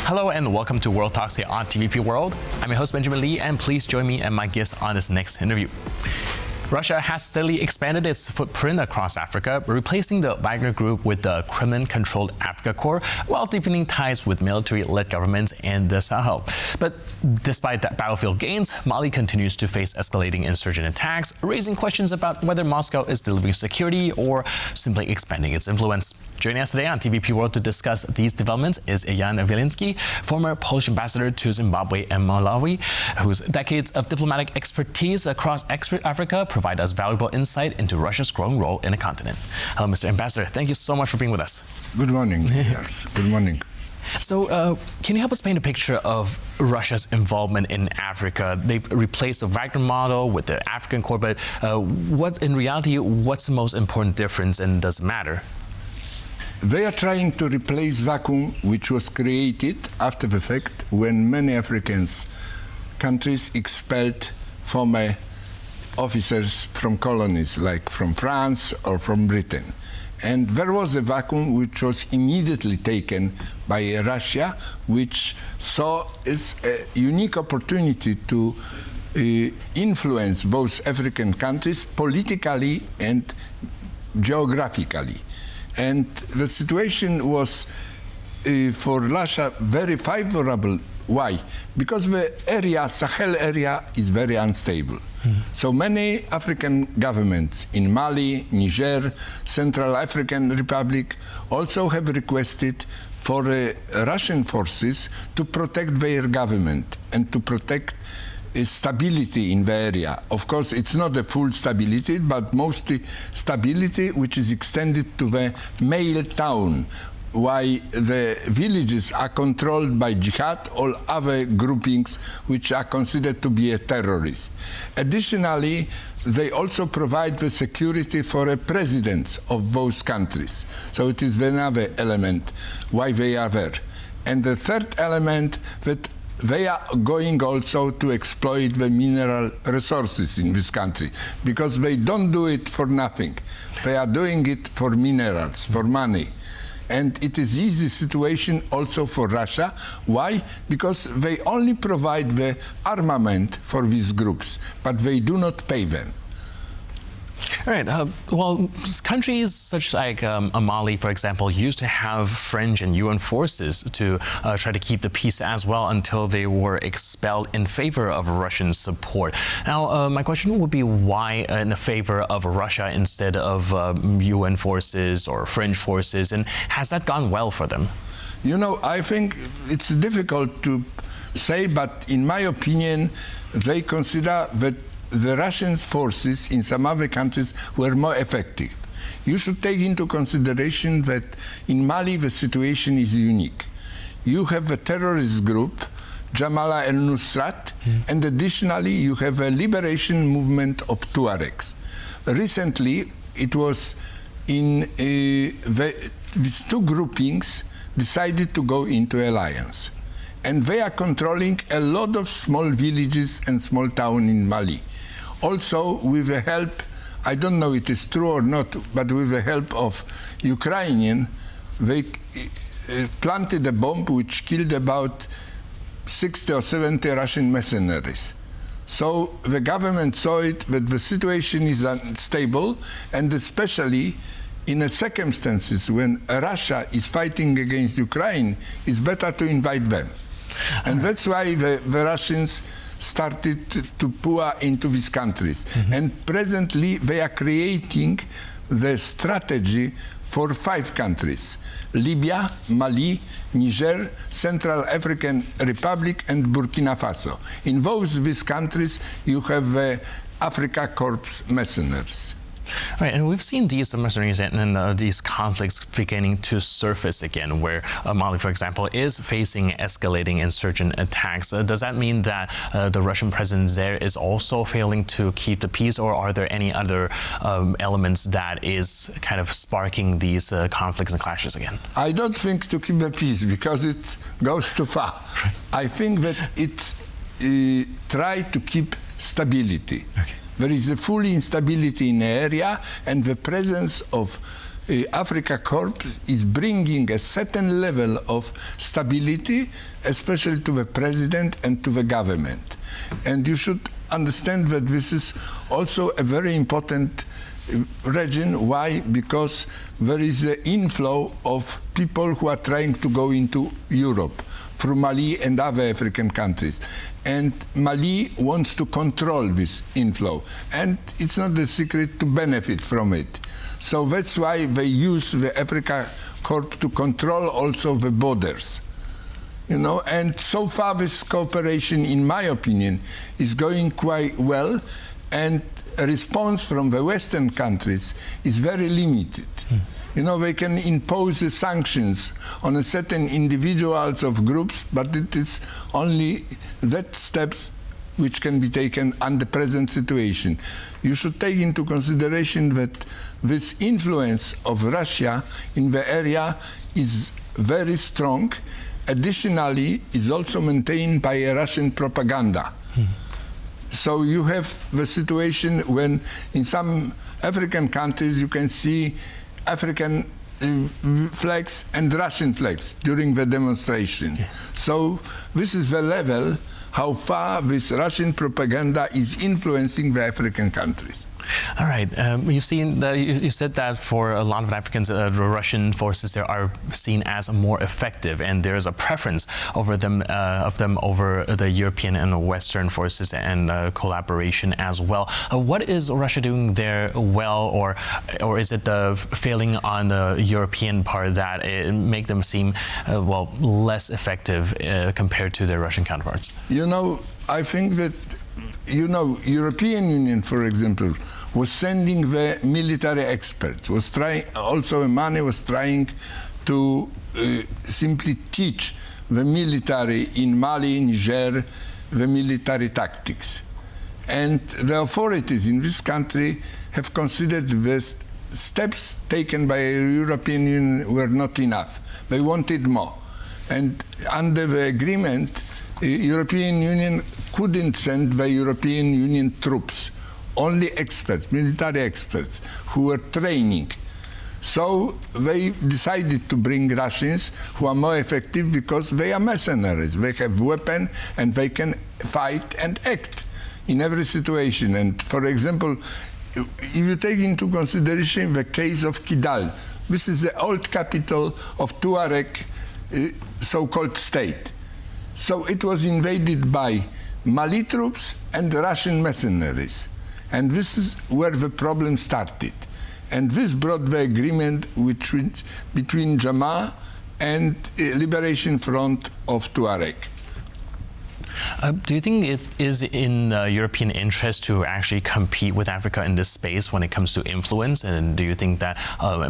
Hello and welcome to World Talks here on TVP World. I'm your host Benjamin Lee, and please join me and my guest on this next interview. Russia has steadily expanded its footprint across Africa, replacing the Wagner Group with the Kremlin-controlled Africa Corps, while deepening ties with military-led governments in the Sahel. But despite that battlefield gains, Mali continues to face escalating insurgent attacks, raising questions about whether Moscow is delivering security or simply expanding its influence. Joining us today on TVP World to discuss these developments is Wieliński, former Polish ambassador to Zimbabwe and Malawi, whose decades of diplomatic expertise across Africa provide us valuable insight into Russia's growing role in the continent. Hello, Mr. Ambassador. Thank you so much for being with us. Good morning. Yes, good morning. So, can you help us paint a picture of Russia's involvement in Africa? They've replaced the Wagner model with the African Corps, but in reality, what's the most important difference, and does it matter? They are trying to replace vacuum which was created after the fact when many African countries expelled former officers from colonies, like from France or from Britain. And there was a vacuum which was immediately taken by Russia, which saw as a unique opportunity to influence both African countries politically and geographically. And the situation was for Russia very favorable. Why? Because the area, Sahel area, is very unstable. So many African governments in Mali, Niger, Central African Republic also have requested for Russian forces to protect their government and to protect stability in the area. Of course, it's not a full stability, but mostly stability which is extended to the main town, while the villages are controlled by jihad or other groupings which are considered to be a terrorist. Additionally, they also provide the security for the presidents of those countries. So it is another element why they are there. And the third element, that they are going also to exploit the mineral resources in this country, because they don't do it for nothing. They are doing it for minerals, for money. And it is easy situation also for Russia. Why? Because they only provide the armament for these groups, but they do not pay them. All right. Well, countries such like Mali, for example, used to have French and UN forces to try to keep the peace as well until they were expelled in favor of Russian support. Now, my question would be why in favor of Russia instead of UN forces or French forces, and has that gone well for them? You know, I think it's difficult to say, but in my opinion, they consider that the Russian forces in some other countries were more effective. You should take into consideration that in Mali the situation is unique. You have a terrorist group, Jamal al-Nusrat, and additionally you have a liberation movement of Tuaregs. Recently, it was in these two groupings decided to go into alliance. And they are controlling a lot of small villages and small towns in Mali. Also, with the help, I don't know if it is true or not, but with the help of Ukrainian, they planted a bomb which killed about 60 or 70 Russian mercenaries. So the government saw it that the situation is unstable, and especially in the circumstances when Russia is fighting against Ukraine, it's better to invite them. And that's why the Russians started to pour into these countries. And presently they are creating the strategy for 5 countries: Libya, Mali, Niger, Central African Republic, and Burkina Faso. In these countries you have Africa Corps mercenaries. Right, and we've seen these mercenaries and these conflicts beginning to surface again, where Mali, for example, is facing escalating insurgent attacks. Does that mean that the Russian presence there is also failing to keep the peace, or are there any other elements that is kind of sparking these conflicts and clashes again? I don't think to keep the peace, because it goes too far. Right. I think that it try to keep stability. Okay. There is a full instability in the area, and the presence of Africa Corps is bringing a certain level of stability, especially to the president and to the government. And you should understand that this is also a very important region. Why? Because there is an inflow of people who are trying to go into Europe through Mali and other African countries. And Mali wants to control this inflow. And it's not a secret to benefit from it. So that's why they use the Africa Corps to control also the borders. You know, and so far this cooperation, in my opinion, is going quite well, and a response from the Western countries is very limited. You know, they can impose the sanctions on a certain individuals of groups, but it is only that steps which can be taken under present situation. You should take into consideration that this influence of Russia in the area is very strong. Additionally, is also maintained by Russian propaganda. So you have the situation when in some African countries you can see African flags and Russian flags during the demonstration. So this is the level how far this Russian propaganda is influencing the African countries. All right. You've seen that you said that for a lot of Africans, the Russian forces there are seen as more effective, and there is a preference over them over the European and Western forces and collaboration as well. What is Russia doing there well, or is it the failing on the European part that it make them seem well less effective compared to their Russian counterparts? You know, I think that European Union, for example, was sending the military experts, was trying, also money was trying to simply teach the military in Mali, Niger, the military tactics. And the authorities in this country have considered the steps taken by the European Union were not enough. They wanted more. And under the agreement, European Union couldn't send the European Union troops, only experts, military experts, who were training. So they decided to bring Russians who are more effective because they are mercenaries. They have weapons and they can fight and act in every situation. And for example, if you take into consideration the case of Kidal, this is the old capital of Tuareg so-called state. So it was invaded by Mali troops and Russian mercenaries. And this is where the problem started. And this brought the agreement between Jama and Liberation Front of Tuareg. Do you think it is in European interest to actually compete with Africa in this space when it comes to influence? And do you think that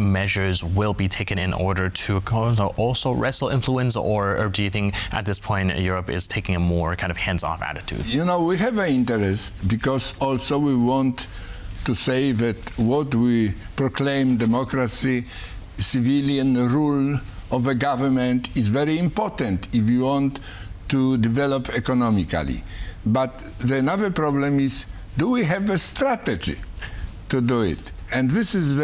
measures will be taken in order to also wrestle influence? Or do you think at this point Europe is taking a more kind of hands-off attitude? You know, we have an interest because also we want to say that what we proclaim, democracy, civilian rule of a government, is very important if you want to develop economically. But the another problem is, do we have a strategy to do it? And this is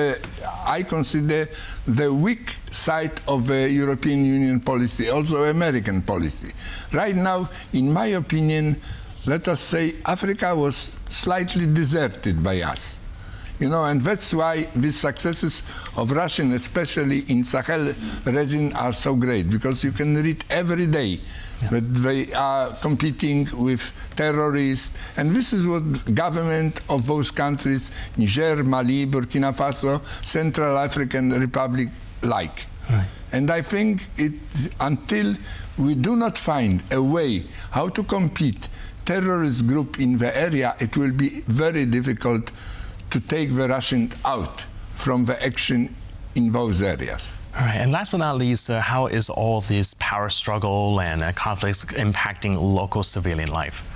I consider the weak side of the European Union policy, also American policy. Right now, in my opinion, let us say Africa was slightly deserted by us. You know, and that's why these successes of Russia, especially in Sahel region, are so great, because you can read every day that they are competing with terrorists, and this is what government of those countries, Niger, Mali, Burkina Faso, Central African Republic, like. Right. And I think until we do not find a way how to compete terrorist group in the area, it will be very difficult to take the Russians out from the action in those areas. All right, and last but not least, how is all this power struggle and conflicts impacting local civilian life?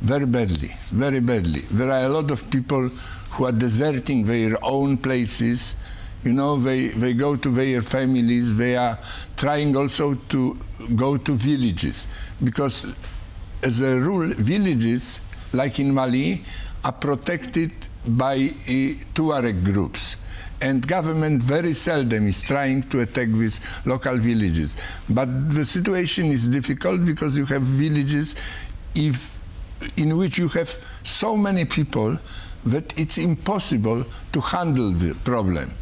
Very badly, very badly. There are a lot of people who are deserting their own places. You know, they go to their families. They are trying also to go to villages, because as a rule, villages, like in Mali, are protected by Tuareg groups. And government very seldom is trying to attack these local villages. But the situation is difficult because you have villages in which you have so many people that it's impossible to handle the problem.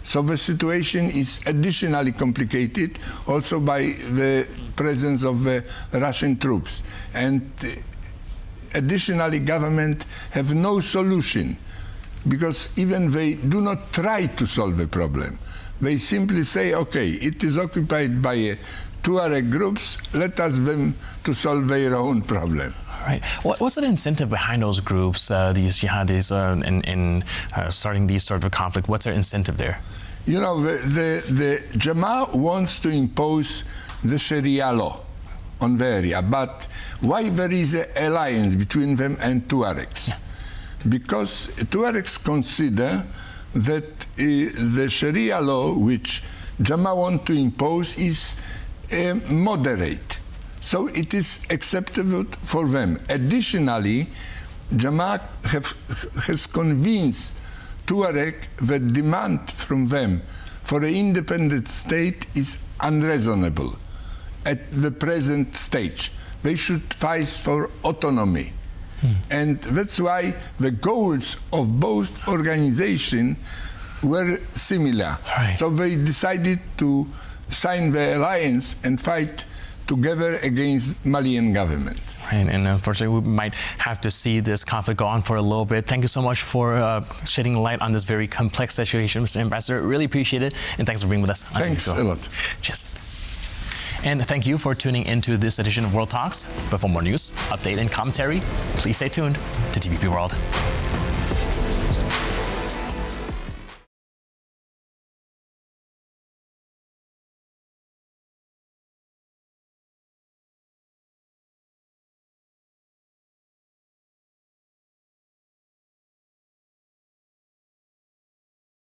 So the situation is additionally complicated also by the presence of the Russian troops. And additionally, government have no solution, because even they do not try to solve the problem. They simply say, okay, it is occupied by Tuareg groups, let us them to solve their own problem. Right. What's the incentive behind those groups, these jihadis, in starting these sort of conflict? What's their incentive there? You know, the Jamaah wants to impose the Sharia law on the area, but why there is an alliance between them and Tuaregs? Yeah. Because Tuaregs consider that the Sharia law which Jamaah want to impose is moderate. So it is acceptable for them. Additionally, Jamaah has convinced Tuareg that demand from them for an independent state is unreasonable at the present stage. They should fight for autonomy. And that's why the goals of both organizations were similar. Right. So they decided to sign the alliance and fight together against Malian government. Right, and unfortunately, we might have to see this conflict go on for a little bit. Thank you so much for shedding light on this very complex situation, Mr. Ambassador. Really appreciate it, and thanks for being with us. Thanks a lot. Cheers. And thank you for tuning into this edition of World Talks. But for more news, update, and commentary, please stay tuned to TVP World.